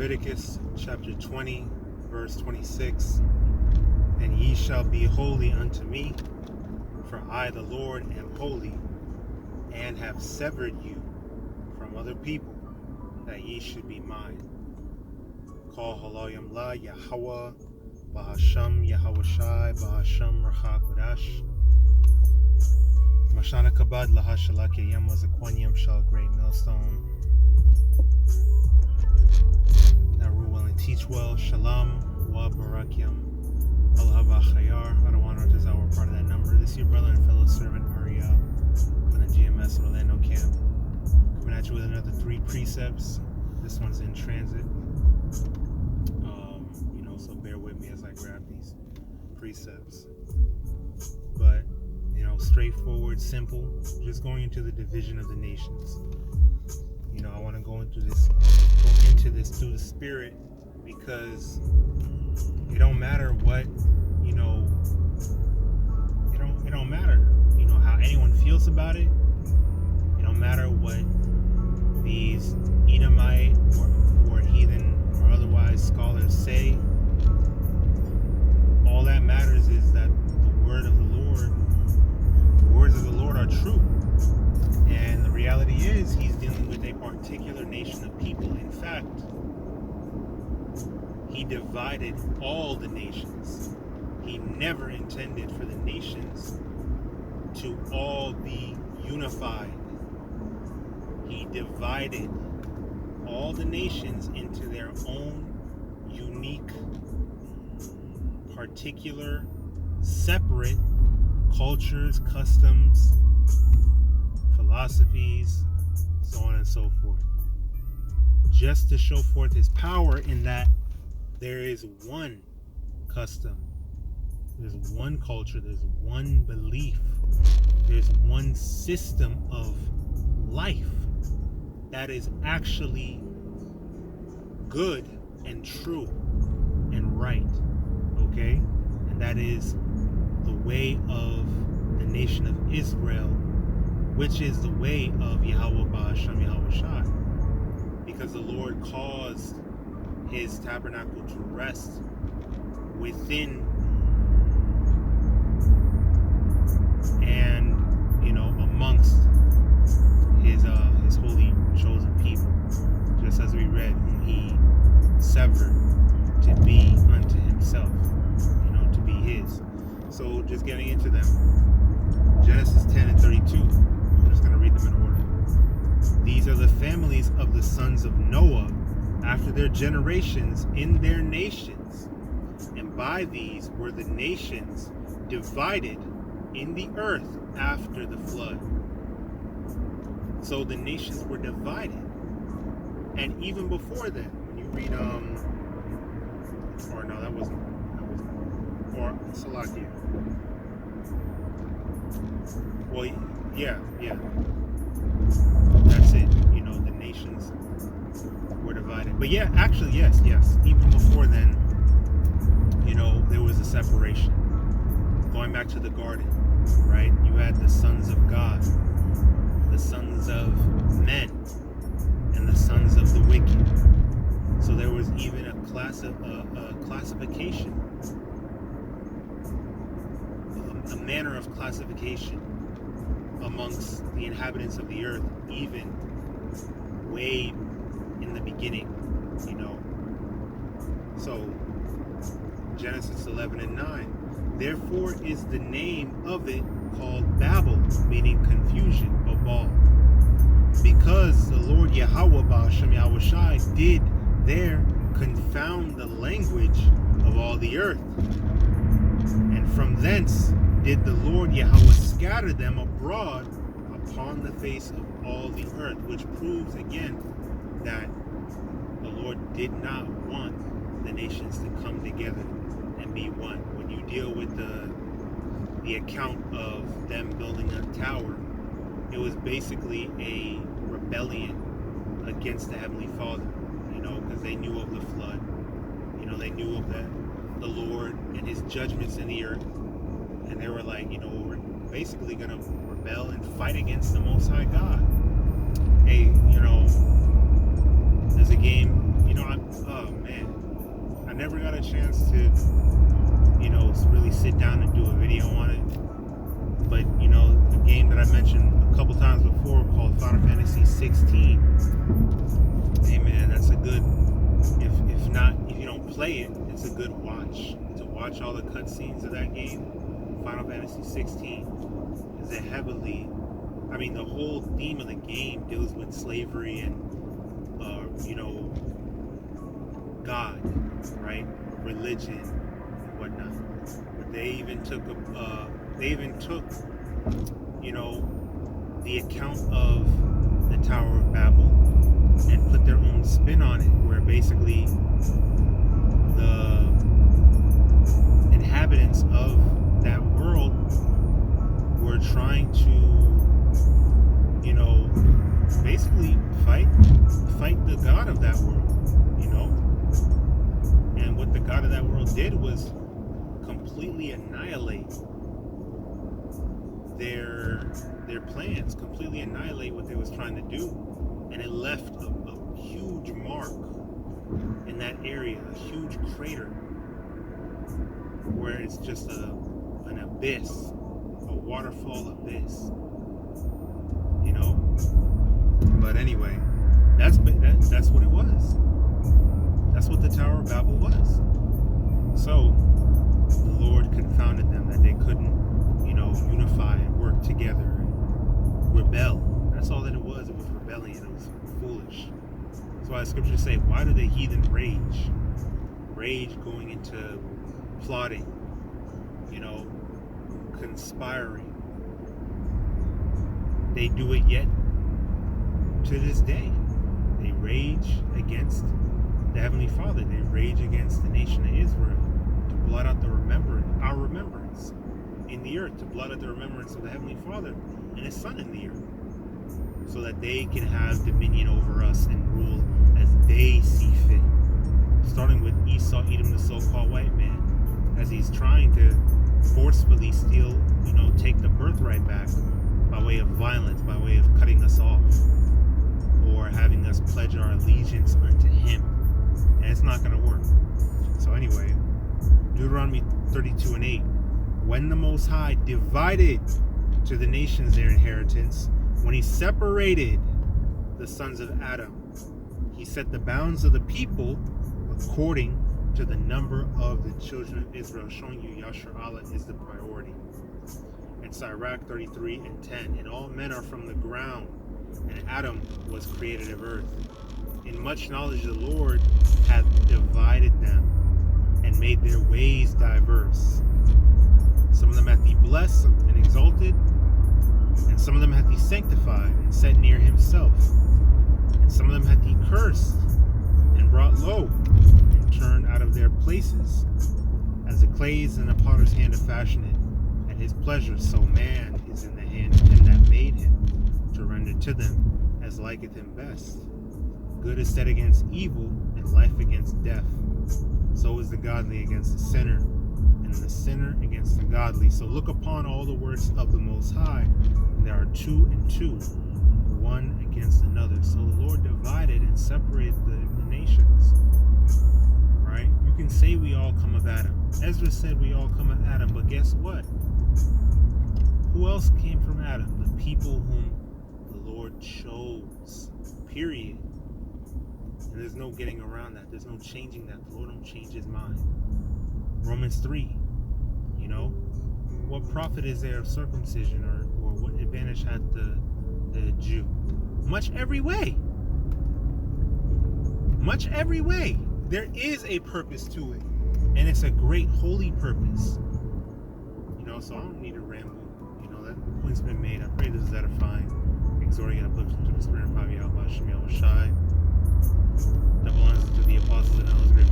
Leviticus chapter 20, verse 26. And ye shall be holy unto me, for I, the Lord, am holy, and have severed you from other people, that ye should be mine. Call HALALYAM la YAHAWAH, BAHASHAM, YAHAWASHI, BAHASHAM, QADASH. Mashana kabad LAHAWASHI was a Quanyam shall great millstone. That rule well and teach well. Shalom, wa barakyam. Allah Chayar. I don't want to our part of that number. This is your brother and fellow servant Ariel from the GMS Orlando camp. Coming at you with another 3 precepts. This one's in transit. So bear with me as I grab these precepts. But straightforward, simple, just going into the division of the nations. I want to go into this through the Spirit, because it don't matter what, it don't matter, how anyone feels about it. It don't matter what these Edomite or heathen or otherwise scholars say. All that matters is that the words of the Lord are true. And the reality is, he's dealing with a particular nation of people. In fact, he divided all the nations. He never intended for the nations to all be unified. He divided all the nations into their own unique, particular, separate cultures, customs, philosophies, so on and so forth, just to show forth his power in that there is one custom, there's one culture, there's one belief, there's one system of life that is actually good and true and right, okay? And that is the way of the nation of Israel, which is the way of YAHAWAH, BAHASHAM, YAHAWASHI, because the Lord caused his tabernacle to rest within and amongst his holy chosen people, just as we read, whom he severed to be unto himself, to be his. So just getting into them, Genesis 10 and 32. I'm just going to read them in order. These are the families of the sons of Noah after their generations in their nations. And by these were the nations divided in the earth after the flood. So the nations were divided. And even before that, when you read, or Salakia. Well, yeah. That's it. The nations were divided. But yeah, actually, yes. Even before then, there was a separation. Going back to the garden, right? You had the sons of God, the sons of men, and the sons of the wicked. So there was even a classification, a manner of classification amongst the inhabitants of the earth, even way in the beginning, So Genesis 11 and 9. Therefore is the name of it called Babel, meaning confusion, Babal, because the Lord YAHAWAH, BAHASHAM, YAHAWASHI did there confound the language of all the earth. And from thence did the Lord YAHAWAH scatter them abroad upon the face of all the earth, which proves again that the Lord did not want the nations to come together and be one. When you deal with the account of them building a tower, it was basically a rebellion against the Heavenly Father, because they knew of the flood, they knew of the Lord and his judgments in the earth, and they were like, we're basically going to rebel and fight against the Most High God. Hey, there's a game, a chance to, really sit down and do a video on it. But, the game that I mentioned a couple times before called Final Fantasy 16, hey man, that's a good, if you don't play it, it's a good watch. To watch all the cutscenes of that game, Final Fantasy 16 is a heavily, the whole theme of the game deals with slavery and, God, right? Religion and whatnot. But they even took the account of the Tower of Babel and put their own spin on it, where basically the inhabitants of that world were trying to, basically fight the God of that world, and what the God of that world did was completely annihilate their plans, completely annihilate what they was trying to do, and it left a huge mark in that area, a huge crater, where it's just an abyss, a waterfall abyss, But anyway, that's what it was. That's what the Tower of Babel was. So the Lord confounded them, that they couldn't, unify and work together and rebel. That's all that it was. It was rebellion. It was foolish. That's why the scriptures say, why do the heathen rage? Rage going into plotting, conspiring. They do it yet to this day. They rage against the Heavenly Father. They rage against the nation of Israel to blot out our remembrance in the earth, to blot out the remembrance of the Heavenly Father and His Son in the earth, so that they can have dominion over us and rule as they see fit. Starting with Esau, Edom, the so-called white man, as he's trying to forcefully steal, take the birthright back by way of violence, by way of cutting us off, or having us pledge our allegiance unto him. And it's not going to work. So anyway, Deuteronomy 32:8, when the Most High divided to the nations their inheritance, when He separated the sons of Adam, He set the bounds of the people according to the number of the children of Israel, showing you Yasharallah is the priority. And Sirach 33:10, and all men are from the ground, and Adam was created of earth. In much knowledge the Lord hath divided them, and made their ways diverse. Some of them hath He blessed and exalted, and some of them hath He sanctified and set near Himself. And some of them hath He cursed and brought low, and turned out of their places. As the clay is in the potter's hand to fashion it, at his pleasure, so man is in the hand of Him that made him, to render to them as liketh him best. Good is set against evil, and life against death. So is the godly against the sinner, and the sinner against the godly. So look upon all the works of the Most High, and there are 2 and 2, one against another. So the Lord divided and separated the nations. Right? You can say we all come of Adam. Ezra said we all come of Adam, but guess what? Who else came from Adam? The people whom the Lord chose. Period. And there's no getting around that. There's no changing that. The Lord don't change His mind. Romans 3. What profit is there of circumcision, or what advantage hath the Jew? Much every way. Much every way. There is a purpose to it. And it's a great holy purpose. So I don't need to ramble. That point's been made. I pray this is edifying, exhorting and uplifting to the spirit of YAHAWAH and His. Double honors to the apostles and elders, great